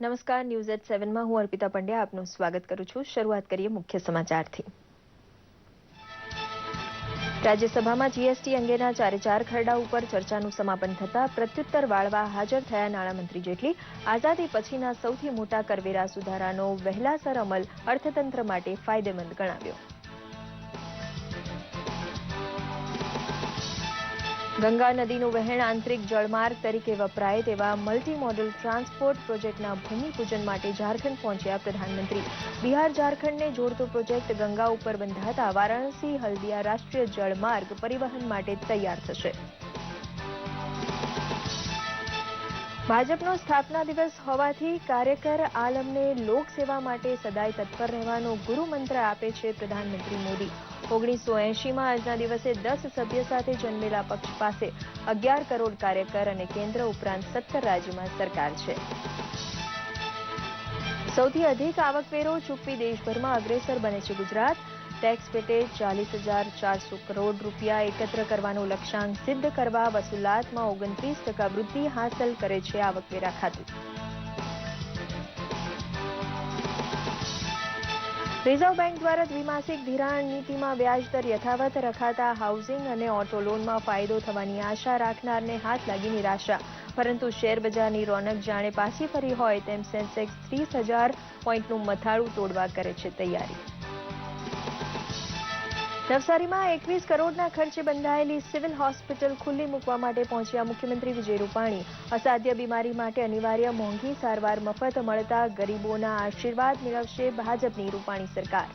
નમસ્કાર, news at 7માં હું અર્પિતા પંડ્યા આપનું સ્વાગત કરું છું। શરૂઆત કરીએ મુખ્ય સમાચારથી। રાજ્યસભામાં જીએસટી અંગેના ચાર ખરડા ઉપર ચર્ચાનું સમાપન થતા પ્રત્યુત્તર વાળવા હાજર થયા નાણામંત્રી જેટલી આઝાદી પછીના સૌથી મોટા કરવેરા સુધારાનો વહેલાસર અમલ અર્થતંત્ર માટે ફાયદેમંદ ગણાવ્યો। ગંગા નદીનું વહેણ આંતરિક જળમાર્ગ તરીકે વપરાય તેવા મલ્ટી મોડલ ટ્રાન્સપોર્ટ પ્રોજેક્ટના ભૂમિપૂજન માટે ઝારખંડ પહોંચ્યા પ્રધાનમંત્રી। બિહાર ઝારખંડને જોડતો પ્રોજેક્ટ ગંગા ઉપર બંધાતા વારાણસી હલ્દિયા રાષ્ટ્રીય જળમાર્ગ પરિવહન માટે તૈયાર થશે। ભાજપનો સ્થાપના દિવસ હોવાથી કાર્યકર આલમને લોકસેવા માટે સદાય તત્પર રહેવાનો ગુરુમંત્ર આપે છે પ્રધાનમંત્રી મોદી। 1980માં આજના દિવસે 10 સભ્ય સાથે જન્મેલા પક્ષ પાસે 11 કરોડ કાર્યકર અને કેન્દ્ર ઉપરાંત 17 રાજ્યોમાં સરકાર છે। સૌથી અધિક આવકવેરો ચૂકવી દેશભરમાં અગ્રેસર બને છે ગુજરાત। ટેક્સ પેટે 40,400 કરોડ રૂપિયા એકત્ર કરવાનો લક્ષ્યાંક સિદ્ધ કરવા વસૂલાતમાં 29% વૃદ્ધિ હાંસલ કરે છે આવકવેરા ખાતું। રિઝર્વ બેંક દ્વારા દ્વિમાસિક ધિરાણ નીતિમાં વ્યાજદર યથાવત રખાતા હાઉસિંગ અને ઓટો લોનમાં ફાયદો થવાની આશા રાખનારને હાથ લાગી નિરાશા। પરંતુ શેર બજારની રોનક જાણે પાછી ફરી હોય તેમ સેન્સેક્સ 30,000 પોઈન્ટનું મથાળું તોડવા કરે છે તૈયારી। નવસારીમાં 21 કરોડના ખર્ચે બંધાયેલી સિવિલ હોસ્પિટલ ખુલ્લી મૂકવા માટે પહોંચ્યા મુખ્યમંત્રી વિજય રૂપાણી। અસાધ્ય બીમારી માટે અનિવાર્ય મોંઘી સારવાર મફત મળતા ગરીબોના આશીર્વાદ મેળવશે ભાજપની રૂપાણી સરકાર।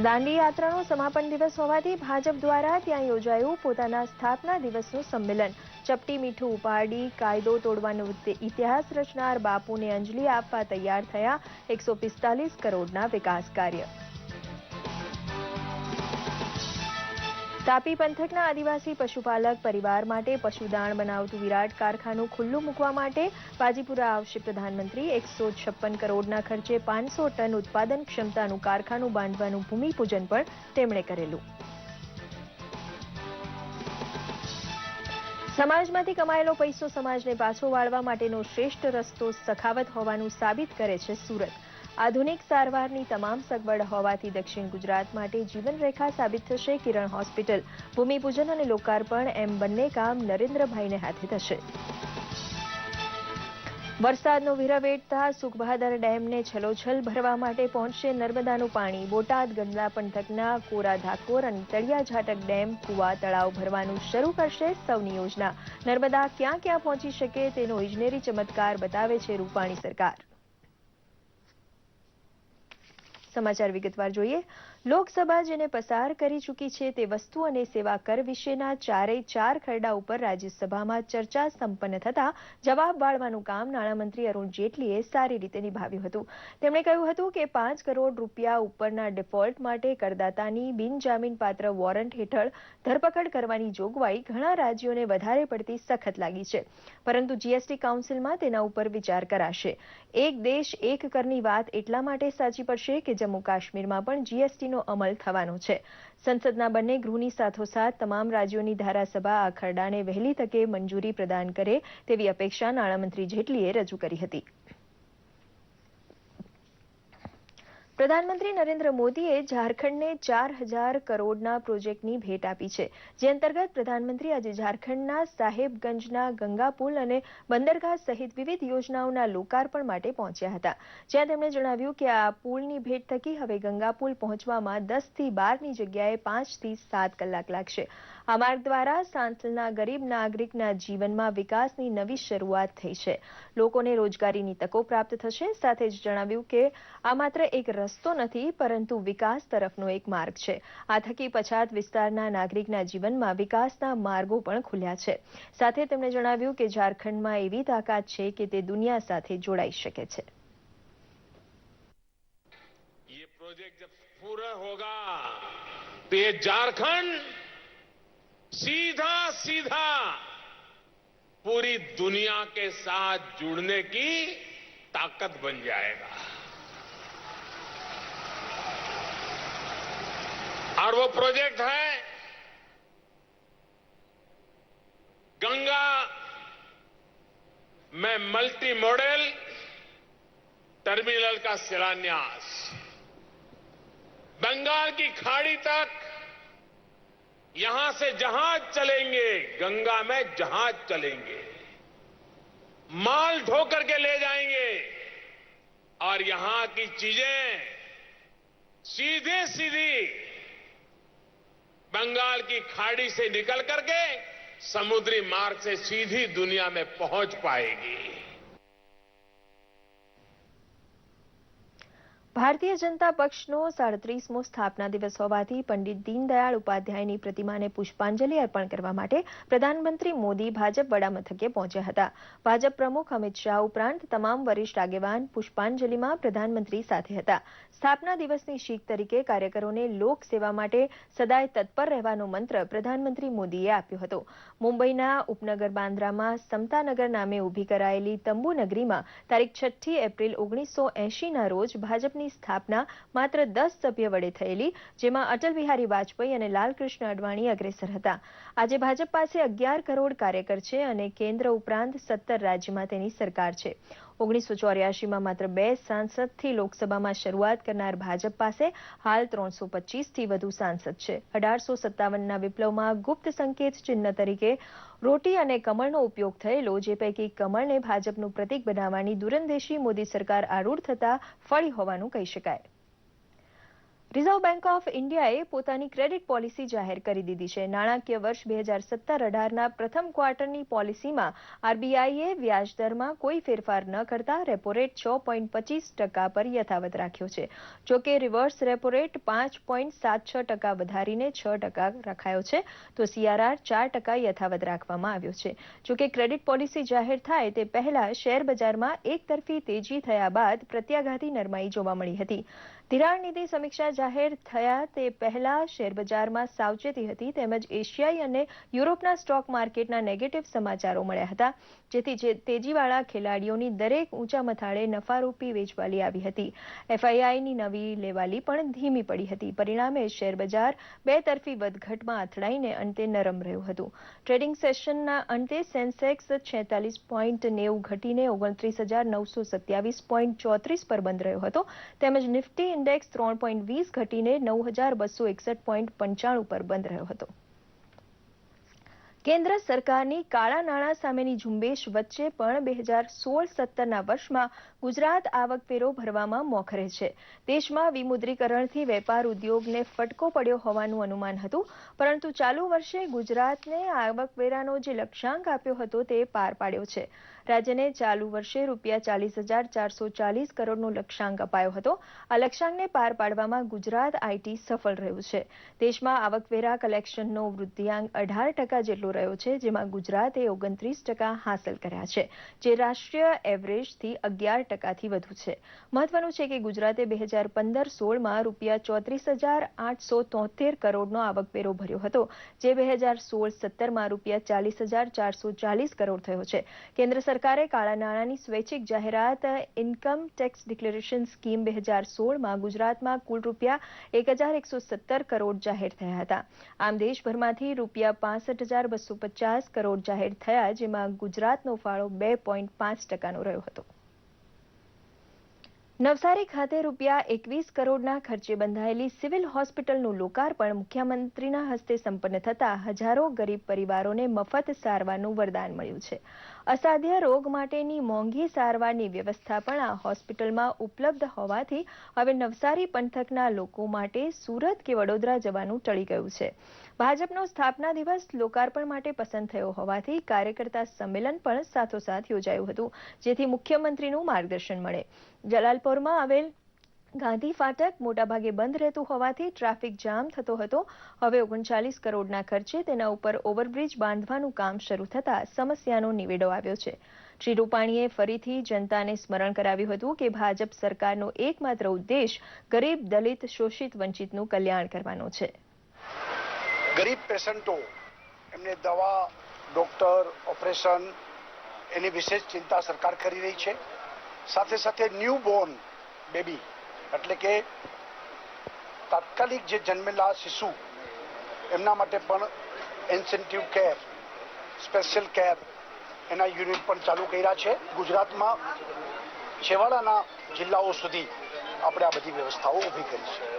દાંડી યાત્રાનો સમાપન દિવસ હોવાથી ભાજપ દ્વારા ત્યાં યોજાયું પોતાના સ્થાપના દિવસનું સંમેલન। ચપટી મીઠું ઉપાડી કાયદો તોડવાનો ઇતિહાસ રચનાર બાપુને અંજલિ આપવા તૈયાર થયા 145 કરોડના વિકાસ કાર્ય। તાપી પંથકના આદિવાસી પશુપાલક પરિવાર માટે પશુદાણ બનાવતું વિરાટ કારખાનું ખુલ્લું મૂકવા માટે પાજીપુરા આવશે પ્રધાનમંત્રી। 156 કરોડના ખર્ચે 500 ટન ઉત્પાદન ક્ષમતાનું કારખાનું બાંધવાનું ભૂમિપૂજન પણ તેમણે કરેલું। સમાજમાંથી કમાયેલો પૈસો સમાજને પાછો વાળવા માટેનો શ્રેષ્ઠ રસ્તો સખાવત હોવાનું સાબિત કરે છે સુરત। આધુનિક સારવારની તમામ સગવડ હોવાથી દક્ષિણ ગુજરાત માટે જીવનરેખા સાબિત થશે કિરણ હોસ્પિટલ। ભૂમિપૂજન અને લોકાર્પણ એમ બંને કામ નરેન્દ્રભાઈને હાથે થશે। વરસાદનો વિરહ વેઠતા સુખબહાદર ડેમને છલોછલ ભરવા માટે પહોંચશે નર્મદાનું પાણી। બોટાદ ગંગા પંથકના કોરા ધાકોર અને તળિયા ઝાટક ડેમ કુવા તળાવ ભરવાનું શરૂ કરશે સૌની યોજના। નર્મદા ક્યાં ક્યાં પહોંચી શકે તેનો ઇજનેરી ચમત્કાર બતાવે છે રૂપાણી સરકાર। સમાચાર વિગતવાર જોઈએ। લોકસભા જેને પસાર કરી ચૂકી છે તે વસ્તુ અને સેવા કર વિશેના ચાર ખરડા ઉપર રાજ્યસભામાં ચર્ચા સંપન્ન થતા જવાબ બાળવાનું કામ નાણામંત્રી અરુણ જેટલીએ સારી રીતે નિભાવ્યું હતું। તેમણે કહ્યું હતું કે 5 કરોડ રૂપિયા ઉપરના ડિફોલ્ટ માટે કરદાતાની બિનજામીનપાત્ર વોરંટ હેઠળ ધરપકડ કરવાની જોગવાઈ ઘણા રાજ્યોને વધારે પડતી સખત લાગી છે, પરંતુ જીએસટી કાઉન્સિલમાં તેના ઉપર વિચાર કરાશે। એક દેશ એક કરની વાત એટલા માટે સાચી પડશે કે જમ્મુ કાશ્મીરમાં પણ જીએસટીનો અમલ થવાનો છે। સંસદના બંને ગૃહની સાથોસાથ તમામ રાજ્યોની ધારાસભા આ ખરડાને વહેલી તકે મંજૂરી પ્રદાન કરે તેવી અપેક્ષા નાણામંત્રી જેટલીએ રજૂ કરી હતી। પ્રધાનમંત્રી નરેન્દ્ર મોદીએ ઝારખંડને 4,000 કરોડના પ્રોજેક્ટની ભેટ આપી છે, જે અંતર્ગત પ્રધાનમંત્રી આજે ઝારખંડના સાહેબગંજના ગંગા પુલ અને બંદરગાહ સહિત વિવિધ યોજનાઓના લોકાર્પણ માટે પહોંચ્યા હતા, જ્યાં તેમણે જણાવ્યું કે આ પુલની ભેટ થકી હવે ગંગા પુલ પહોંચવામાં 10થી 12ની જગ્યાએ 5થી 7 કલાક લાગશે। આ માર્ગ દ્વારા સાંથલના ગરીબ નાગરિકના જીવનમાં વિકાસની નવી શરૂઆત થઈ છે। લોકોને રોજગારીની તકો પ્રાપ્ત થશે। સાથે જ જણાવ્યું કે આ માત્ર એક રસ્તો નથી પરંતુ વિકાસ તરફનો એક માર્ગ છે। આ થકી પછાત વિસ્તારના નાગરિકના જીવનમાં વિકાસના માર્ગો પણ ખુલ્યા છે। સાથે તેમણે જણાવ્યું કે ઝારખંડમાં એવી તાકાત છે કે તે દુનિયા સાથે જોડાઈ શકે છે। ये प्रोजेक्ट जब पूरा होगा तो ये झारखंड सीधा पूरी दुनिया के साथ जुड़ने की ताकत बन जाएगा। और वो प्रोजेक्ट है गंगा मैं मल्टी मॉडल टर्मिनल का शिलान्यास, बंगाल की खाड़ी तक यहां से जहाज चलेंगे, गंगा में जहाज चलेंगे, माल ढो करके ले जाएंगे और यहां की चीजें सीधे सीधी बंगाल की खाड़ी से निकल करके समुद्री मार्ग से सीधी दुनिया में पहुंच पाएगी। ભારતીય જનતા પક્ષનો 37મો સ્થાપના દિવસ હોવાથી પંડિત દીનદયાળ ઉપાધ્યાયની પ્રતિમાને પુષ્પાંજલિ અર્પણ કરવા માટે પ્રધાનમંત્રી મોદી ભાજપ વડામથકે પહોંચ્યા હતા. ભાજપ પ્રમુખ અમિત શાહ ઉપરાંત તમામ વરિષ્ઠ આગેવાન પુષ્પાંજલિમાં પ્રધાનમંત્રી સાથે હતા. સ્થાપના દિવસની શીખ તરીકે કાર્યકરોને લોકસેવા માટે સદાય તત્પર રહેવાનો મંત્ર પ્રધાનમંત્રી મોદીએ આપ્યો હતો. મુંબઈના ઉપનગર બાંદ્રામાં સમતાનગર નામે ઊભી કરાયેલી તંબુ નગરીમાં તારીખ 6 એપ્રિલ 1980ના રોજ ભાજપની સ્થાપના માત્ર 10 સભ્ય વડે થયેલી, જેમાં અટલ બિહારી વાજપેયી અને લાલકૃષ્ણ અડવાણી અગ્રેસર હતા. આજે ભાજપ પાસે 11 કરોડ કાર્યકર છે અને કેન્દ્ર ઉપરાંત 17 રાજ્યમાં તેની સરકાર છે. 1984માં માત્ર 2 સાંસદથી લોકસભામાં શરૂઆત કરનાર ભાજપ પાસે હાલ 325થી વધુ સાંસદ છે. 1857ના વિપ્લવમાં ગુપ્ત સંકેત ચિહ્ન તરીકે રોટી અને કમળનો ઉપયોગ થયેલો, જે પૈકી કમળને ભાજપનું પ્રતીક બનાવવાની દૂરંદેશી મોદી સરકાર આરૂઢ થતા ફળી હોવાનું કહી શકાય. રિઝર્વ બેંક ઓફ ઇન્ડિયાએ પોતાની ક્રેડિટ પોલિસી જાહેર કરી દીધી છે. નાણાકીય વર્ષ 2017-18ના પ્રથમ ક્વાર્ટરની પોલિસીમાં આરબીઆઈએ વ્યાજદરમાં કોઈ ફેરફાર ન કરતા રેપો રેટ 6.25% પર યથાવત રાખ્યો છે. જોકે રિવર્સ રેપો રેટ 5.76% વધારીને 6% રખાયો છે, તો CRR 4% યથાવત રાખવામાં આવ્યો છે. જોકે ક્રેડિટ પોલિસી જાહેર થાય તે પહેલા શેર બજારમાં એકતરફી તેજી થયા બાદ પ્રત્યાઘાતી નરમાઈ જોવા મળી હતી. ધિરાણ નીતિ સમીક્ષા જાહેર થયા તે પહેલા શેરબજારમાં સાવચેતી હતી, તેમજ એશિયાઈ અને યુરોપના સ્ટોક માર્કેટના નેગેટિવ સમાચારો મળ્યા હતા, જેથી તેજીવાળા ખેલાડીઓની દરેક ઊંચા મથાળે નફારૂપી વેચવાલી આવી હતી. FIIની નવી લેવાલી પણ ધીમી પડી હતી. પરિણામે શેરબજાર બે તરફી વધઘટમાં અથડાઈને અંતે નરમ રહ્યું હતું. ટ્રેડિંગ સેશનના અંતે સેન્સેક્સ 46 પોઈન્ટ 90 ઘટીને 29,927.34 પર બંધ રહ્યો હતો, તેમજ નિફ્ટી ઇન્ડેક્સ 3.20 ઘટીને 9,261.95 પર બંધ રહ્યો હતો. કેન્દ્ર સરકારની કાળા નાણાં સામેની ઝુંબેશ વચ્ચે પણ 2016-17ના વર્ષમાં ગુજરાત આવકવેરો ભરવામાં મોખરે છે. દેશમાં વિમુદ્રીકરણથી વેપાર ઉદ્યોગને ફટકો પડ્યો હોવાનું અનુમાન હતું, પરંતુ ચાલુ વર્ષે ગુજરાતને આવકવેરાનો જે લક્ષ્યાંક આપ્યો હતો તે પાર પાડ્યો છે. રાજ્યને ચાલુ વર્ષે ₹40,440 કરોડનો લક્ષ્યાંક અપાયો હતો. આ લક્ષ્યાંકને પાર પાડવામાં ગુજરાત આઈટી સફળ રહ્યું છે. દેશમાં આવકવેરા કલેક્શનનો વૃદ્ધિઆંક 18% જેટલો રહ્યો છે, જેમાં ગુજરાતે 29% હાંસલ કર્યા છે, જે રાષ્ટ્રીય એવરેજથી 11%થી વધુ છે. મહત્વનું છે કે ગુજરાતે 2015-16માં ₹34,873 કરોડનો આવકવેરો ભર્યો હતો, જે 2016-17માં ₹40,440 કરોડ થયો છે. કેન્દ્ર સરકારે કાળા નાણાંની સ્વૈચ્છિક જાહેરાત ઇન્કમ ટેક્સ ડિક્લેરેશન સ્કીમ 2016માં ગુજરાતમાં કુલ ₹1,117 કરોડ જાહેર થયા હતા. આમ દેશભરમાંથી ₹65,250 કરોડ જાહેર થયા, જેમાં ગુજરાતનો ફાળો 2.5%નો રહ્યો હતો. નવસારી ખાતે ₹21 કરોડના ખર્ચે બંધાયેલી સિવિલ હોસ્પિટલનું લોકાર્પણ મુખ્યમંત્રીના હસ્તે સંપન્ન થતા હજારો ગરીબ પરિવારોને મફત સારવારનું વરદાન મળ્યું છે. અસાધ્ય રોગ માટેની મોંઘી સારવારની વ્યવસ્થા પણ આ હોસ્પિટલમાં ઉપલબ્ધ હોવાથી હવે નવસારી પંથકના લોકો માટે સુરત કે વડોદરા જવાનું ટળી ગયું છે. ભાજપનો સ્થાપના દિવસ લોકાર્પણ માટે પસંદ થયો હોવાથી કાર્યકર્તા સંમેલન પણ સાથોસાથ યોજાયું હતું, જેથી મુખ્યમંત્રીનું માર્ગદર્શન મળે. જલાલપોરમાં આવેલ ગાંધી ફાટક મોટાભાગે બંધ રહેતું હોવાથી ટ્રાફિક જામ થતો હતો. હવે 39 કરોડના ખર્ચે તેના ઉપર ઓવરબ્રિજ બાંધવાનું કામ શરૂ થતા સમસ્યાનો નિવેડો આવ્યો છે. શ્રી રૂપાણીએ ફરીથી જનતાને સ્મરણ કરાવ્યું હતું કે ભાજપ સરકારનો એકમાત્ર ઉદ્દેશ ગરીબ, દલિત, શોષિત, વંચિતનું કલ્યાણ કરવાનો છે. ગરીબ પેશન્ટો એમને દવા, ડોક્ટર, ઓપરેશન એની વિશેષ ચિંતા સરકાર કરી રહી છે. સાથે સાથે ન્યૂ બોર્ન બેબી એટલે કે તાત્કાલિક જે જન્મેલા શિશુ એમના માટે પણ ઇન્સેન્ટિવ કેર, સ્પેશિયલ કેર એના યુનિટ પણ ચાલુ કર્યા છે. ગુજરાતમાં છેવાડાના જિલ્લાઓ સુધી આપણે આ બધી વ્યવસ્થાઓ ઊભી કરી છે.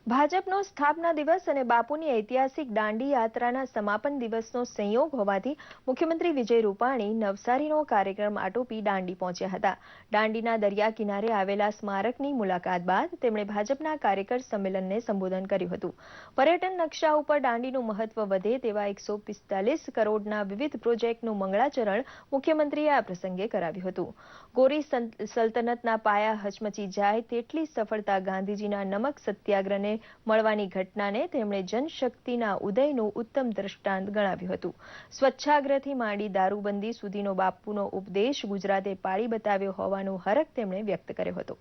ભાજપનો સ્થાપના દિવસ અને બાપુની ઐતિહાસિક દાંડી યાત્રાના સમાપન દિવસનો સંયોગ હોવાથી મુખ્યમંત્રી વિજય રૂપાણી નવસારીનો કાર્યક્રમ આટોપી દાંડી પહોંચ્યા હતા. દાંડીના દરિયા કિનારે આવેલા સ્મારકની મુલાકાત બાદ તેમણે ભાજપના કાર્યકર સંમેલનને સંબોધન કર્યું હતું. પર્યટન નકશા ઉપર દાંડીનું મહત્વ વધે તેવા 145 કરોડના વિવિધ પ્રોજેક્ટનું મંગળાચરણ મુખ્યમંત્રીએ આ પ્રસંગે કરાવ્યું હતું. ગોરી સલ્તનતના પાયા હચમચી જાય તેટલી સફળતા ગાંધીજીના નમક સત્યાગ્રહને મળવાની ઘટનાને તેમણે જનશક્તિના ઉદયનું ઉત્તમ દ્રષ્ટાંત ગણાવ્યું હતું. સ્વચ્છાગ્રહથી માંડી દારૂબંધી સુધીનો બાપુનો ઉપદેશ ગુજરાતે પાળી બતાવ્યો હોવાનો હરખ તેમણે વ્યક્ત કર્યો હતો.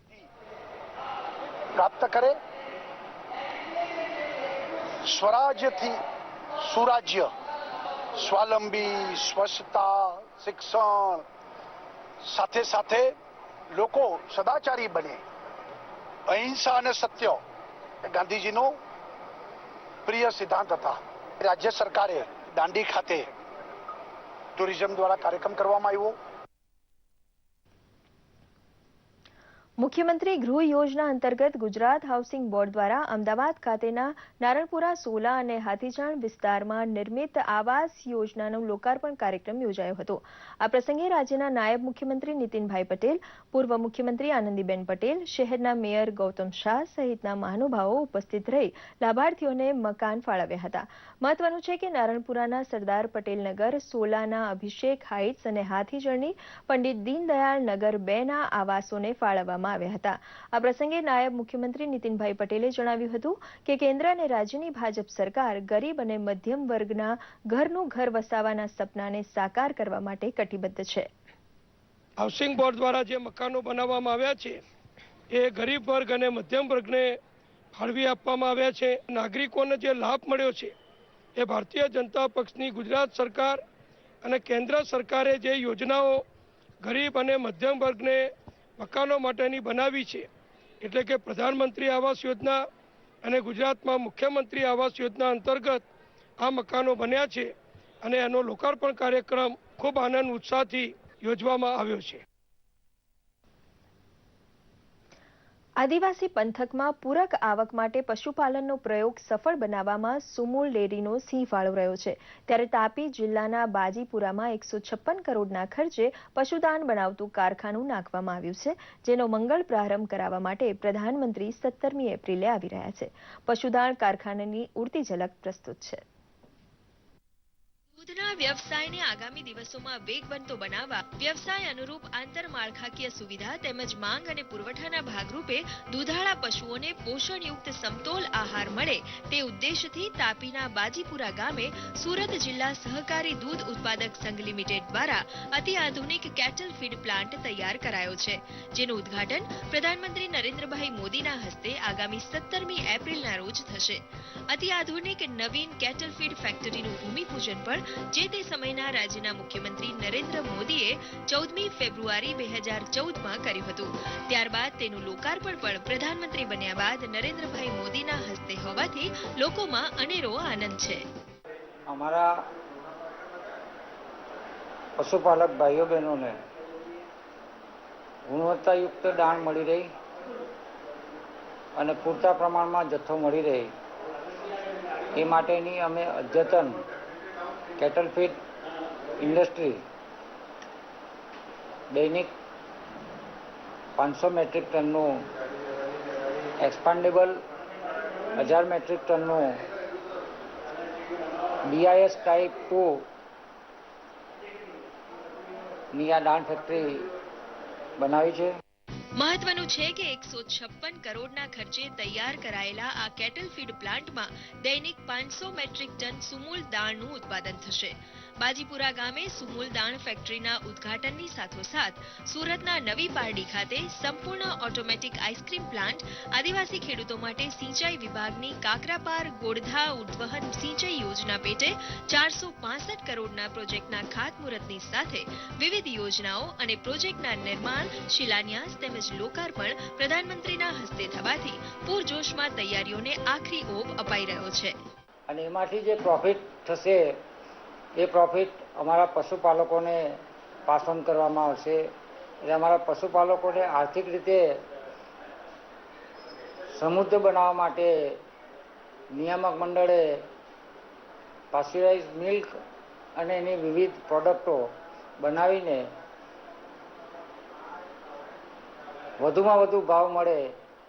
પ્રાપ્ત કરે સ્વરાજ્યથી સુરાજ્ય, સ્વાવલંબી, સ્વચ્છતા, શિક્ષણ સાથે સાથે લોકો સદાચારી બને. અહિંસા અને સત્ય ગાંધીજીનો પ્રિય સિદ્ધાંત હતા. રાજ્ય સરકારે દાંડી ખાતે ટુરિઝમ દ્વારા કાર્યક્રમ કરવામાં આવ્યો. મુખ્યમંત્રી ગૃહ યોજના અંતર્ગત ગુજરાત હાઉસિંગ બોર્ડ દ્વારા અમદાવાદ ખાતેના નારણપુરા, સોલા અને હાથીજાણ વિસ્તારમાં નિર્મિત આવાસ યોજનાનો લોકાર્પણ કાર્યક્રમ યોજાયો હતો. આ પ્રસંગે રાજ્યના નાયબ મુખ્યમંત્રી નીતિનભાઈ પટેલ, પૂર્વ મુખ્યમંત્રી આનંદીબેન પટેલ, શહેરના મેયર ગૌતમ શાહ સહિતના મહાનુભાવો ઉપસ્થિત રહી લાભાર્થીઓને મકાન ફાળવ્યા હતા. મહત્વનું છે કે નારણપુરાના સરદાર પટેલ નગર, સોલાના અભિષેક હાઇટ્સ અને હાથીજણની પંડિત દીનદયાળ નગર 2ના આવાસોને ફાળવવામાં આવ્યા હતા. આ પ્રસંગે નાયબ મુખ્યમંત્રી નીતિનભાઈ પટેલે જણાવ્યું હતું કે કેન્દ્ર અને રાજ્યની ભાજપ સરકાર ગરીબ અને મધ્યમ વર્ગના ઘરનું ઘર વસાવવાના સપનાને સાકાર કરવા માટે કટિબદ્ધ છે. હાઉસિંગ બોર્ડ દ્વારા જે મકાનો બનાવવામાં આવ્યા છે એ ગરીબ વર્ગ અને મધ્યમ વર્ગને ફાળવી આપવામાં આવ્યા છે. નાગરિકોને જે લાભ મળ્યો છે એ ભારતીય જનતા પક્ષની ગુજરાત સરકાર અને કેન્દ્ર સરકારે જે યોજનાઓ ગરીબ અને મધ્યમ વર્ગને મકાનો માટેની બનાવી છે, એટલે કે પ્રધાનમંત્રી આવાસ યોજના અને ગુજરાતમાં મુખ્યમંત્રી આવાસ યોજના અંતર્ગત આ મકાનો બન્યા છે અને એનો લોકાર્પણ કાર્યક્રમ ખૂબ આનંદ ઉત્સાહથી યોજવામાં આવ્યો છે. આદિવાસી પંથકમાં પૂરક આવક માટે પશુપાલનનો પ્રયોગ સફળ બનાવવામાં સુમૂલ ડેરીનો સિંહ ફાળો રહ્યો છે. ત્યારે તાપી જિલ્લાના બાજીપુરામાં 156 કરોડના ખર્ચે પશુદાણ બનાવતું કારખાનું નાખવામાં આવ્યું છે, જેનો મંગળ પ્રારંભ કરાવવા માટે પ્રધાનમંત્રી 17મી એપ્રિલે આવી રહ્યા છે. પશુદાણ કારખાનાની ઉડતી ઝલક પ્રસ્તુત છે. દૂધના વ્યવસાયને આગામી દિવસોમાં વેગવંતો બનાવવા વ્યવસાય અનુરૂપ આંતરમાળખાકીય સુવિધા તેમજ માંગ અને પુરવઠાના ભાગરૂપે દૂધાળા પશુઓને પોષણયુક્ત સમતોલ આહાર મળે તે ઉદ્દેશથી તાપીના બાજીપુરા ગામે સુરત જિલ્લા સહકારી દૂધ ઉત્પાદક સંઘ લિમિટેડ દ્વારા અતિ આધુનિક કેટલ ફીડ પ્લાન્ટ તૈયાર કરાયો છે, જેનું ઉદ્ઘાટન પ્રધાનમંત્રી નરેન્દ્રભાઈ મોદીના હસ્તે આગામી 17મી એપ્રિલના રોજ થશે. અતિ આધુનિક નવીન કેટલ ફીડ ફેક્ટરીનું ભૂમિપૂજન પણ જે તે સમયના રાજ્યના મુખ્યમંત્રી નરેન્દ્ર મોદીએ 14મી ફેબ્રુઆરી 2014માં કર્યું હતું. ત્યારબાદ તેનું લોકાર્પણ પણ પ્રધાનમંત્રી બન્યા બાદ નરેન્દ્રભાઈ મોદીના હસ્તે હોવાથી લોકોમાં અનેરો આનંદ છે. અમારા પશુપાલક ભાઈઓ બહેનોને ગુણવત્તાયુક્ત દાણ મળી રહી અને પૂરતા પ્રમાણમાં જથ્થો મળી રહે એ માટેની અમે અદ્યતન કેટલ ફીડ ઇન્ડસ્ટ્રી દૈનિક 500 મેટ્રિક ટનનું એક્સપાન્ડેબલ 1000 મેટ્રિક ટનનું BIS ટાઈપ 2 ની આ દાણ ફેક્ટરી બનાવી છે. મહત્વનું છે કે 156 કરોડના ખર્ચે તૈયાર કરાયેલા આ કેટલ ફીડ પ્લાન્ટમાં દૈનિક 500 મેટ્રિક ટન સુમૂલ દાણનું ઉત્પાદન થશે. બાજીપુરા ગામે સુમૂલ દાણ ફેક્ટરીના ઉદ્ઘાટનની સાથોસાથ સુરતના નવી પારડી ખાતે સંપૂર્ણ ઓટોમેટિક આઈસ્ક્રીમ પ્લાન્ટ, આદિવાસી ખેડૂતો માટે સિંચાઈ વિભાગની કાકરાપાર ગોળધા ઉદ્વહન સિંચાઈ યોજના પેટે 465 કરોડના પ્રોજેક્ટના ખાતમુહૂર્તની સાથે વિવિધ યોજનાઓ અને પ્રોજેક્ટના નિર્માણ, શિલાન્યાસ તેમજ લોકાર્પણ પ્રધાનમંત્રીના હસ્તે થવાથી પૂરજોશમાં તૈયારીઓને આખરી ઓપ અપાઈ રહ્યો છે. અને એમાંથી જે પ્રોફિટ થશે એ પ્રોફિટ અમારા પશુપાલકોને પાસ ઓન કરવામાં આવશે. એટલે અમારા પશુપાલકોને આર્થિક રીતે સમૃદ્ધ બનાવવા માટે નિયામક મંડળે પાસ્ચરાઇઝ મિલ્ક અને એની વિવિધ પ્રોડક્ટો બનાવીને વધુમાં વધુ ભાવ મળે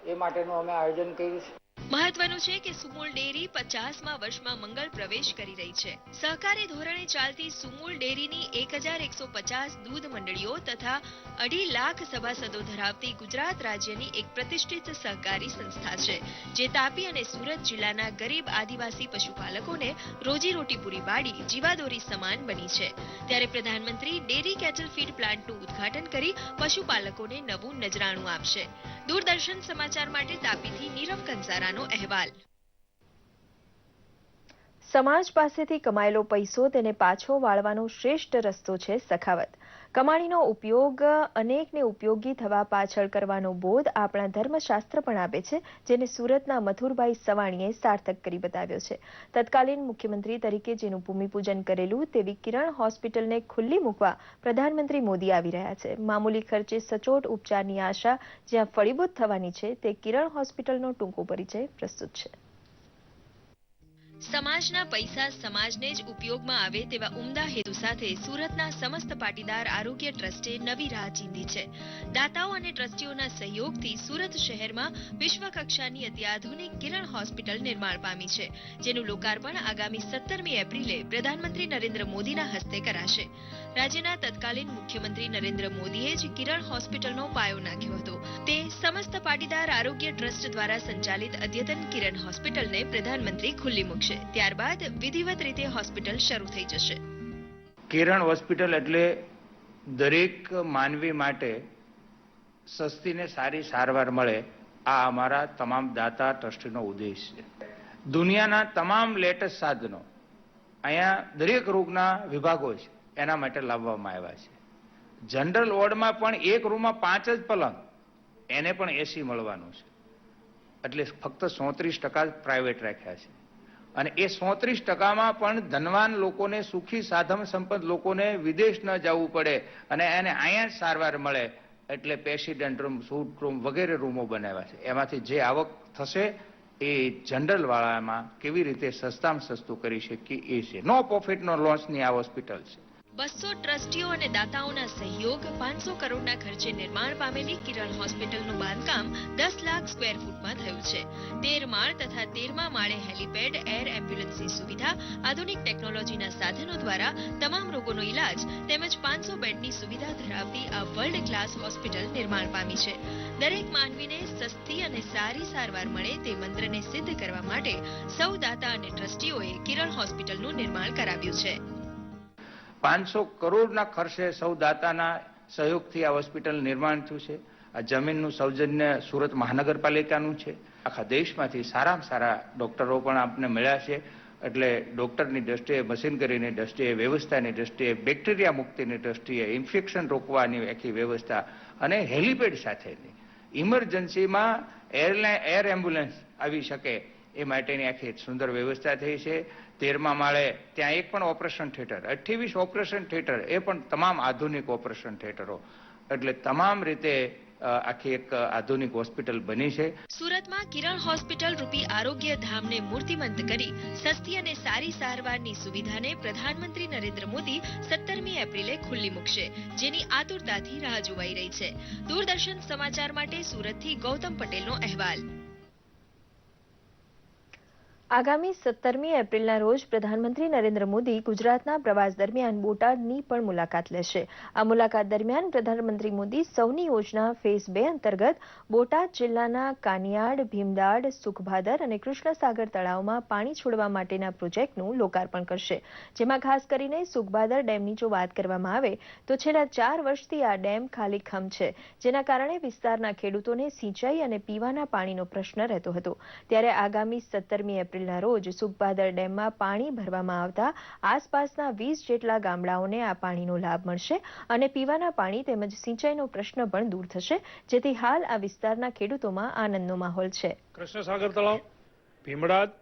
એ માટેનું અમે આયોજન કર્યું છે. મહત્વનું છે કે સુમૂલ ડેરી 50મા વર્ષમાં મંગળ પ્રવેશ કરી રહી છે. સહકારી ધોરણે ચાલતી સુમૂલ ડેરીની 1150 દૂધ મંડળીઓ તથા 2.5 લાખ સભાસદો ધરાવતી ગુજરાત રાજ્યની એક પ્રતિષ્ઠિત સહકારી સંસ્થા છે, જે તાપી અને સુરત જિલ્લાના ગરીબ આદિવાસી પશુપાલકોને રોજીરોટી પૂરી પાડી જીવાદોરી સમાન બની છે. ત્યારે પ્રધાનમંત્રી ડેરી કેટલ ફીડ પ્લાન્ટનું ઉદ્ઘાટન કરી પશુપાલકોને નવું નજરાણું આપશે. દૂરદર્શન સમાચાર માટે તાપીથી નીરવ કંસારાનો અહેવાલ. સમાજ પાસેથી કમાયેલો પૈસો તેને પાછો વાળવાનો શ્રેષ્ઠ રસ્તો છે સખાવત. કમાણીનો ઉપયોગ અનેકને ઉપયોગી થવા પાછળ કરવાનો બોધ આપણા ધર્મશાસ્ત્ર પણ આપે છે, જેને સુરતના મથુરભાઈ સવાણીએ સાર્થક કરી બતાવ્યો છે. તત્કાલીન મુખ્યમંત્રી તરીકે જેનું ભૂમિપૂજન કરેલું તેવી કિરણ હોસ્પિટલને ખુલ્લી મૂકવા પ્રધાનમંત્રી મોદી આવી રહ્યા છે. મામૂલી ખર્ચે સચોટ ઉપચારની આશા જ્યાં ફળીભૂત થવાની છે, તે કિરણ હોસ્પિટલનો ટૂંકો પરિચય પ્રસ્તુત છે. સમાજના પૈસા સમાજને જ ઉપયોગમાં આવે તેવા ઉમદા હેતુ સાથે સુરતના સમસ્ત પાટીદાર આરોગ્ય ટ્રસ્ટે નવી રાહ ચીંધી છે. દાતાઓ અને ટ્રસ્ટીઓના સહયોગથી સુરત શહેરમાં વિશ્વકક્ષાની અત્યાધુનિક કિરણ હોસ્પિટલ નિર્માણ પામી છે, જેનું લોકાર્પણ આગામી 17મી એપ્રિલે પ્રધાનમંત્રી નરેન્દ્ર મોદીના હસ્તે કરાશે. રાજ્યના તત્કાલીન મુખ્યમંત્રી નરેન્દ્ર મોદીએ જ કિરણ હોસ્પિટલનો પાયો નાખ્યો હતો. તે સમસ્ત પાટીદાર આરોગ્ય ટ્રસ્ટ દ્વારા સંચાલિત અદ્યતન કિરણ હોસ્પિટલને પ્રધાનમંત્રી ખુલ્લી મૂકશે. ત્યારબાદ વિધિવત રીતે હોસ્પિટલ શરૂ થઈ જશે. કિરણ હોસ્પિટલ એટલે દરેક માનવી માટે સસ્તી ને સારી સારવાર મળે, આ અમારા તમામ દાતા ટ્રસ્ટીનો ઉદ્દેશ છે. દુનિયાના તમામ લેટેસ્ટ સાધનો અહીંયા દરેક રોગના વિભાગો છે એના માટે લાવવામાં આવ્યા છે. જનરલ વોર્ડમાં પણ એક રૂમમાં 5 જ પલંગ, એને પણ એસી મળવાનું છે. એટલે ફક્ત 37% પ્રાઇવેટ રાખ્યા છે. અને એ 37%માં પણ ધનવાન લોકોને, સુખી સાધન સંપન્ન લોકોને વિદેશ ન જવું પડે અને એને અહીંયા જ સારવાર મળે, એટલે પેશિડન્ટ રૂમ, સૂટ રૂમ વગેરે રૂમો બનાવ્યા છે. એમાંથી જે આવક થશે એ જનરલ વાળામાં કેવી રીતે સસ્તામાં સસ્તું કરી શકીએ એ છે. નો પ્રોફિટ નો લોસની આ હોસ્પિટલ છે. 200 ટ્રસ્ટીઓ અને દાતાઓના સહયોગ 500 કરોડના ખર્ચે નિર્માણ પામેલી કિરણ હોસ્પિટલનું બાંધકામ 10 લાખ સ્ક્વેર ફૂટમાં થયું છે. 13 માળ તથા 13મા માળે હેલીપેડ, એર એમ્બ્યુલન્સની સુવિધા, આધુનિક ટેકનોલોજીના સાધનો દ્વારા તમામ રોગોનો ઇલાજ તેમજ 500 બેડની સુવિધા ધરાવતી આ વર્લ્ડ ક્લાસ હોસ્પિટલ નિર્માણ પામી છે. દરેક માનવીને સસ્તી અને સારી સારવાર મળે તે મંત્રને સિદ્ધ કરવા માટે સૌ દાતા અને ટ્રસ્ટીઓએ કિરણ હોસ્પિટલનું નિર્માણ કરાવ્યું છે. 500 કરોડના ખર્ચે સૌ દાતાના સહયોગથી આ હોસ્પિટલ નિર્માણ થયું છે. આ જમીનનું સૌજન્ય સુરત મહાનગરપાલિકાનું છે. આખા દેશમાંથી સારામાં સારા ડોક્ટરો પણ આપને મળ્યા છે. એટલે ડોક્ટરની દ્રષ્ટિએ, મશીનરીની દ્રષ્ટિએ, વ્યવસ્થાની દ્રષ્ટિએ, બેક્ટેરિયા મુક્તિની દ્રષ્ટિએ, ઇન્ફેક્શન રોકવાની આખી વ્યવસ્થા અને હેલીપેડ સાથેની ઇમરજન્સીમાં એર એમ્બ્યુલન્સ આવી શકે એ માટેની આખી સુંદર વ્યવસ્થા થઈ છે. 13મા માળે ત્યાં એક પણ ઓપરેશન થિયેટર, 28 ઓપરેશન થિયેટર, એ પણ તમામ આધુનિક ઓપરેશન થિયેટરો. એટલે તમામ રીતે આખી એક આધુનિક હોસ્પિટલ બની છે. સુરતમાં કિરણ હોસ્પિટલ રૂપી આરોગ્ય ધામને મૂર્તિમંત કરી સસ્તી અને સારી સારવારની સુવિધાને પ્રધાનમંત્રી નરેન્દ્ર મોદી 17મી એપ્રિલે ખુલ્લી મૂકશે, જેની આતુરતાથી રાહ જોવાઈ રહી છે. દૂરદર્શન સમાચાર માટે સુરતથી ગૌતમ પટેલનો અહેવાલ. આગામી 17મી એપ્રિલના રોજ પ્રધાનમંત્રી નરેન્દ્ર મોદી ગુજરાતના પ્રવાસ દરમિયાન બોટાદની પણ મુલાકાત લેશે. આ મુલાકાત દરમિયાન પ્રધાનમંત્રી મોદી સૌની યોજના ફેઝ 2 અંતર્ગત બોટાદ જિલ્લાના કાનિયાડ, ભીમદાડ, સુખભાદર અને કૃષ્ણસાગર તળાવમાં પાણી છોડવા માટેના પ્રોજેક્ટનું લોકાર્પણ કરશે. જેમાં ખાસ કરીને સુખભાદર ડેમની જો વાત કરવામાં આવે તો છેલ્લા 4 વર્ષથી આ ડેમ ખાલીખમ છે, જેના કારણે વિસ્તારના ખેડૂતોને સિંચાઈ અને પીવાના પાણીનો પ્રશ્ન રહેતો હતો. ત્યારે આગામી 17મી એપ્રિલ ના રોજ સુખભાદર ડેમમાં પાણી ભરવામાં આવતા આસપાસના 20 જેટલા ગામડાઓને આ પાણીનો લાભ મળશે અને પીવાના પાણી તેમજ સિંચાઈનો પ્રશ્ન પણ દૂર થશે, જેથી હાલ આ વિસ્તારના ખેડૂતોમાં આનંદનો માહોલ છે. કૃષ્ણસાગર તળાવ, ભીમડાદ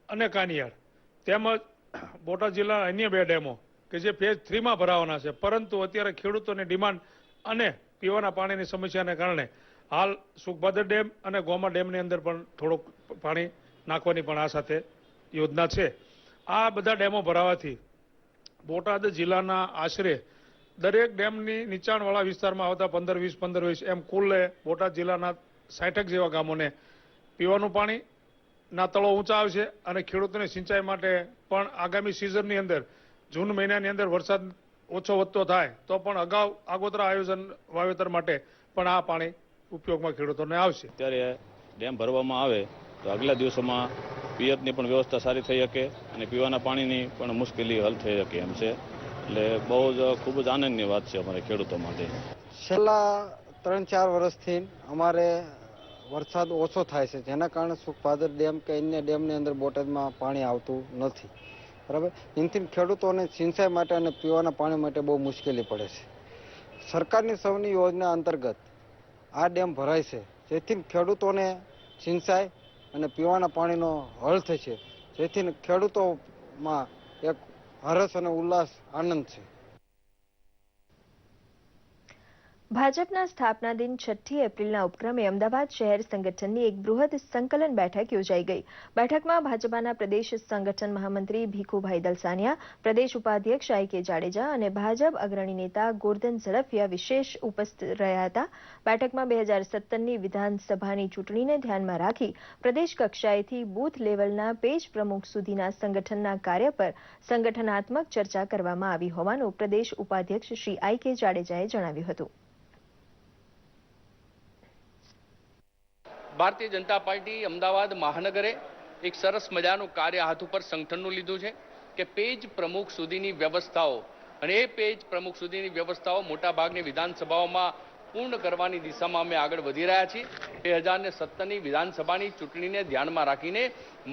અને કાનિયાડ તેમજ બોટાદ જિલ્લાના અન્ય 2 ડેમો કે જે ફેઝ 3 માં ભરાવાના છે, પરંતુ અત્યારે ખેડૂતોની ડિમાન્ડ અને પીવાના પાણીની સમસ્યાને કારણે હાલ સુખભાદર ડેમ અને ગોમા ડેમની અંદર પણ થોડુંક પાણી નાખવાની પણ આ સાથે યોજના છે. આ બધા ડેમો ભરાવાથી બોટાદ જિલ્લાના આશરે દરેક ડેમની નીચાણવાળા વિસ્તારમાં આવતા 15-20 એમ કુલ બોટાદ જિલ્લાના 60 જેવા ગામોને પીવાનું પાણીના તળો ઊંચા આવશે અને ખેડૂતોને સિંચાઈ માટે પણ આગામી સિઝનની અંદર જૂન મહિનાની અંદર વરસાદ ઓછો વધતો થાય તો પણ અગાઉ આગોતરા આયોજન વાવેતર માટે પણ આ પાણી ઉપયોગમાં ખેડૂતોને આવશે. ત્યારે ડેમ ભરવામાં આવે તો આગલા દિવસોમાં પિયતની પણ વ્યવસ્થા સારી થઈ શકે અને પીવાના પાણીની પણ મુશ્કેલી હલ થઈ શકે એમ છે. એટલે બહુ જ ખૂબ જ આનંદની વાત છે અમારે ખેડૂતો માટે. છેલ્લા 3-4 વર્ષથી અમારે વરસાદ ઓછો થાય છે, જેના કારણે સુખભાદર ડેમ કે અન્ય ડેમની અંદર બોટાદમાં પાણી આવતું નથી. બરાબર, એનાથી ખેડૂતોને સિંચાઈ માટે અને પીવાના પાણી માટે બહુ મુશ્કેલી પડે છે. સરકારની સૌની યોજના અંતર્ગત આ ડેમ ભરાય છે, જેથી ખેડૂતોને સિંચાઈ અને પીવાના પાણીનો હલ થશે, જેથી ખેડૂતોમાં એક હરસ અને ઉલ્લાસ આનંદ છે. ભાજપના સ્થાપના દિન 6 એપ્રિલના ઉપક્રમે અમદાવાદ શહેર સંગઠનની એક બૃહદ સંકલન બેઠક યોજાઈ ગઈ. બેઠકમાં ભાજપાના પ્રદેશ સંગઠન મહામંત્રી ભીખુભાઈ દલસાનિયા, પ્રદેશ ઉપાધ્યક્ષ આઈ કે જાડેજા અને ભાજપ અગ્રણી નેતા ગોરધન ઝડફિયા વિશેષ ઉપસ્થિત રહ્યા હતા. બેઠકમાં 2017ની વિધાનસભાની ચૂંટણીને ધ્યાનમાં રાખી પ્રદેશ કક્ષાએથી બૂથ લેવલના પેજ પ્રમુખ સુધીના સંગઠનના કાર્ય પર સંગઠનાત્મક ચર્ચા કરવામાં આવી હોવાનું પ્રદેશ ઉપાધ્યક્ષ શ્રી આઈ કે જાડેજાએ જણાવ્યું હતું. ભારતીય જનતા પાર્ટી અમદાવાદ મહાનગરે એક સરસ મજાનું કાર્ય હાથ ઉપર સંગઠનનું લીધું છે કે પેજ પ્રમુખ સુધીની વ્યવસ્થાઓ અને એ પેજ પ્રમુખ સુધીની વ્યવસ્થાઓ મોટાભાગની વિધાનસભાઓમાં પૂર્ણ કરવાની દિશામાં અમે આગળ વધી રહ્યા છીએ. 2017ની વિધાનસભાની ચૂંટણીને ધ્યાનમાં રાખીને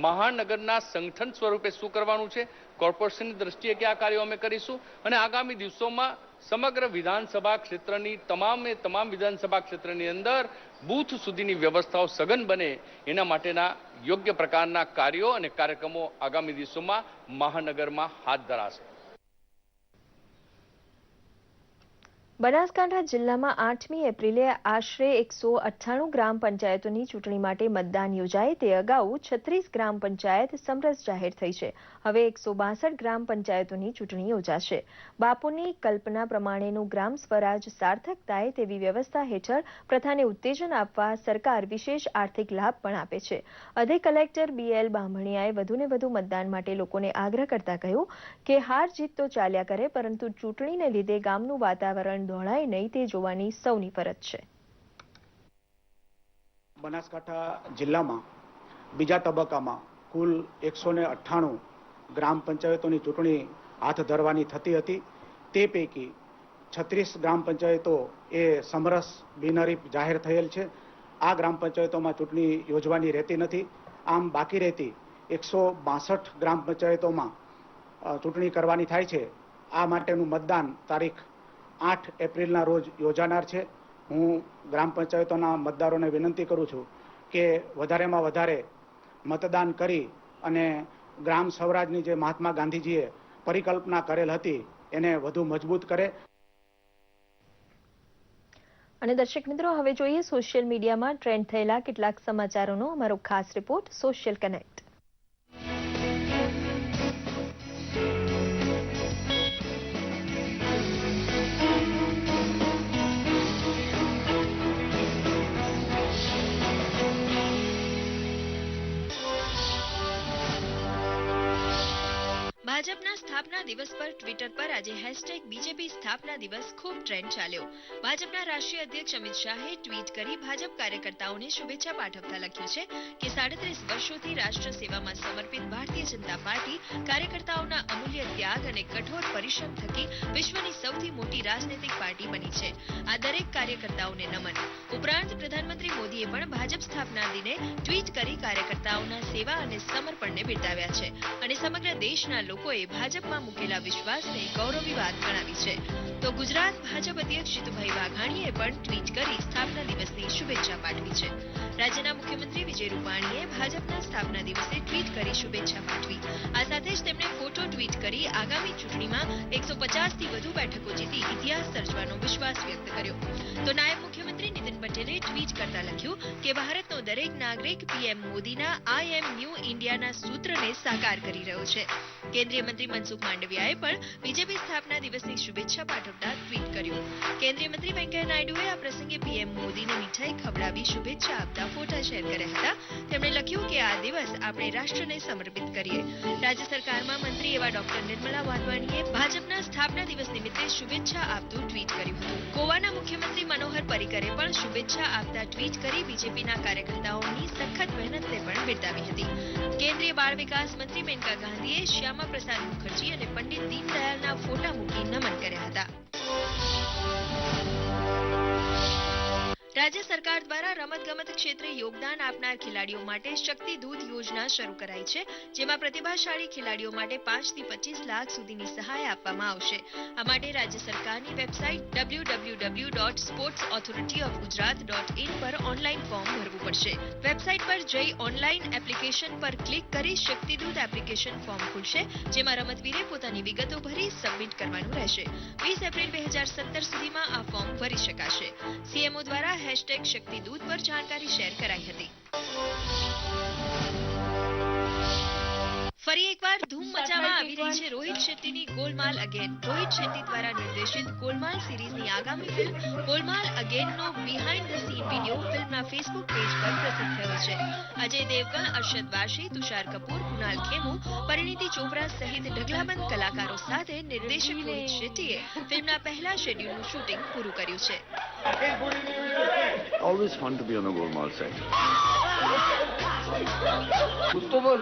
મહાનગરના સંગઠન સ્વરૂપે શું કરવાનું છે, કોર્પોરેશનની દ્રષ્ટિએ કયા કાર્યો અમે કરીશું અને આગામી દિવસોમાં સમગ્ર વિધાનસભા ક્ષેત્રની તમામ વિધાનસભા ક્ષેત્રની અંદર બૂથ સુધીની વ્યવસ્થાઓ સઘન બને એના માટેના યોગ્ય પ્રકારના કાર્યો અને કાર્યક્રમો આગામી દિવસોમાં મહાનગરમાં હાથ ધરાશે. બનાસકાંઠા જિલ્લામાં 8મી એપ્રિલે આશરે 198 ગ્રામ પંચાયતોની ચૂંટણી માટે મતદાન યોજાય તે અગાઉ 36 ગ્રામ પંચાયત સમરસ જાહેર થઈ છે. હવે 162 ગ્રામ પંચાયતોની ચૂંટણી યોજાશે. બાપુની કલ્પના પ્રમાણેનું ગ્રામ સ્વરાજ સાર્થક થાય તેવી વ્યવસ્થા હેઠળ પ્રથાને ઉત્તેજન આપવા સરકાર વિશેષ આર્થિક લાભ પણ આપે છે. અધિક કલેક્ટર BL બામણિયાએ વધુને વધુ મતદાન માટે લોકોને આગ્રહ કરતા કહ્યું કે હાર જીત તો ચાલ્યા કરે, પરંતુ ચૂંટણીને લીધે ગામનું વાતાવરણ દોડાય નહીં તે જોવાની સૌની ફરજ છે. બનાસકાંઠા જિલ્લામાં બીજા તબક્કામાં કુલ 198 ગ્રામ પંચાયતોની ચૂંટણી હાથ ધરવાની થતી હતી. તે પૈકી 36 ગ્રામ પંચાયતો એ સમરસ બિનહરીફ જાહેર થયેલ છે. આ ગ્રામ પંચાયતોમાં ચૂંટણી યોજવાની રહેતી નથી. આમ બાકી રહેતી 162 ગ્રામ પંચાયતોમાં ચૂંટણી કરવાની થાય છે. આ માટેનું મતદાન તારીખ 8 એપ્રિલના રોજ યોજાનાર છે. હું ગ્રામ પંચાયતોના મતદારોને વિનંતી કરું છું કે વધારેમાં વધારે મતદાન કરી અને ગ્રામ સ્વરાજની જે મહાત્મા ગાંધીજીએ પરિકલ્પના કરેલ હતી એને વધુ મજબૂત કરે. અને દર્શક મિત્રો, હવે જોઈએ સોશિયલ મીડિયામાં ટ્રેન્ડ થયેલા કેટલાક સમાચારોનો અમારો ખાસ રિપોર્ટ સોશિયલ કનેક્ટ. ભાજપના સ્થાપના દિવસ પર ટ્વિટર પર આજે #BJP સ્થાપના દિવસ ખૂબ ટ્રેન્ડ ચાલ્યો. ભાજપના રાષ્ટ્રીય અધ્યક્ષ અમિત શાહે ટ્વીટ કરી ભાજપ કાર્યકર્તાઓને શુભેચ્છા પાઠવતા લખ્યું છે કે 37 વર્ષોથી રાષ્ટ્ર સેવામાં સમર્પિત ભારતીય જનતા પાર્ટી કાર્યકર્તાઓના અમૂલ્ય ત્યાગ અને કઠોર પરિશ્રમ થકી વિશ્વની સૌથી મોટી રાજનૈતિક પાર્ટી બની છે. આ દરેક કાર્યકર્તાઓને નમન. ઉપરાંત પ્રધાનમંત્રી મોદીએ પણ ભાજપ સ્થાપના દિને ટ્વીટ કરી કાર્યકર્તાઓના સેવા અને સમર્પણને બિરદાવ્યા છે અને સમગ્ર દેશના લોકો લોકોએ ભાજપમાં મૂકેલા વિશ્વાસને ગૌરવની વાત ગણાવી છે. તો ગુજરાત ભાજપ અધ્યક્ષ જીતુભાઈ વાઘાણીએ પણ ટ્વીટ કરી સ્થાપના દિવસની શુભેચ્છા પાઠવી છે. રાજ્યના મુખ્યમંત્રી વિજય રૂપાણીએ ભાજપના સ્થાપના દિવસે ટ્વીટ કરી શુભેચ્છા પાઠવી. આ સાથે જ તેમણે ફોટો ટ્વીટ કરી આગામી ચૂંટણીમાં 150થી વધુ બેઠકો જીતી ઇતિહાસ સર્જવાનો વિશ્વાસ વ્યક્ત કર્યો. તો નાયબ મુખ્યમંત્રી નીતિન પટેલે ટ્વીટ કરતા લખ્યું કે ભારતનો દરેક નાગરિક પીએમ મોદીના આઈ એમ ન્યૂ ઇન્ડિયાના સૂત્રને સાકાર કરી રહ્યો છે. કેન્દ્રીય મંત્રી મનસુખ માંડવિયાએ પણ બીજેપી સ્થાપના દિવસની શુભેચ્છા પાઠવતા ટ્વીટ કર્યું. કેન્દ્રીય મંત્રી વેંકૈયા નાયડુએ આ પ્રસંગે પીએમ મોદીને મીઠાઈ ખવડાવી શુભેચ્છા આપતા ફોટા શેર કર્યા હતા. તેમણે લખ્યું કે આ દિવસ આપણે રાષ્ટ્રને સમર્પિત કરીએ. રાજ્ય સરકારમાં મંત્રી એવા ડોક્ટર નિર્મલા વાધવાણીએ ભાજપના સ્થાપના દિવસ નિમિત્તે શુભેચ્છા આપતું ટ્વીટ કર્યું હતું. ગોવાના મુખ્યમંત્રી મનોહર પર્રિકરે પણ શુભેચ્છા આપતા ટ્વીટ કરી બીજેપીના કાર્યકર્તાઓની સખત મહેનતને પણ બિરદાવી હતી. કેન્દ્રીય બાળ વિકાસ મંત્રી મેનકા ગાંધીએ શ્યામા પ્રસાદ મુખર્જી અને પંડિત દીનદયાળના ફોટા મૂકી નમન કર્યા હતા. રાજ્ય સરકાર દ્વારા રમતગમત ક્ષેત્રે યોગદાન આપનાર ખેલાડીઓ માટે શક્તિ દૂત યોજના શરૂ કરાઈ છે, જેમાં પ્રતિભાશાળી ખેલાડીઓ માટે 5 થી 25 લાખ સુધીની સહાય આપવામાં આવશે. આ માટે રાજ્ય સરકારની વેબસાઇટ www.sportsauthorityofgujarat.in પર ઓનલાઈન ફોર્મ ભરવું પડશે. વેબસાઇટ પર જઈ ઓનલાઈન એપ્લિકેશન પર ક્લિક કરી શક્તિદૂત એપ્લિકેશન ફોર્મ ખુલશે, જેમાં રમતવીરે પોતાની વિગતો ભરી સબમિટ કરવાનું રહેશે. 20 એપ્રિલ 2017 સુધીમાં આ ફોર્મ ભરી શકાશે. સીએમઓ દ્વારા #શક્તિદૂત પર જાણકારી શેર કરાઈ હતી. ફરી એકવાર ધૂમ મચાવવા આવી રહી છે રોહિત શેટ્ટીની ગોલમાલ અગેન. રોહિત શેટ્ટી દ્વારા નિર્દેશિત ગોલમાલ સિરીઝની આગામી ફિલ્મ ગોલમાલ અગેનનો બિહાઇન્ડ ધ સીન વિડીયો ફિલ્મના ફેસબુક પેજ પર પ્રસિદ્ધ થયો છે. અજય દેવગણ, અરશદ વારસી, તુષાર કપૂર, કુનાલ ખેમુ, પરિણીતિ ચોપરા સહિત ઢગલાબંધ કલાકારો સાથે નિર્દેશક રોહિત શેટ્ટીએ ફિલ્મના પહેલા શેડ્યુલનું શૂટિંગ પૂરું કર્યું છે. Always fun to be on a Golmaal set. कुछ तो बोल.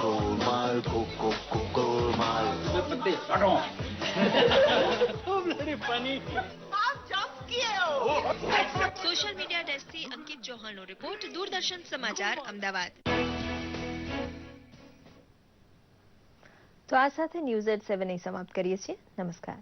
Golmaal, Golmaal. पत्ते हटो. Bloody funny. સોશિયલ મીડિયા ડેસ્કથી અંકિત ચૌહાણનો રિપોર્ટ, દૂરદર્શન સમાચાર, અમદાવાદ. તો આ સાથે ન્યૂઝ એટ 7 સમાપ્ત કરીએ છીએ. નમસ્કાર.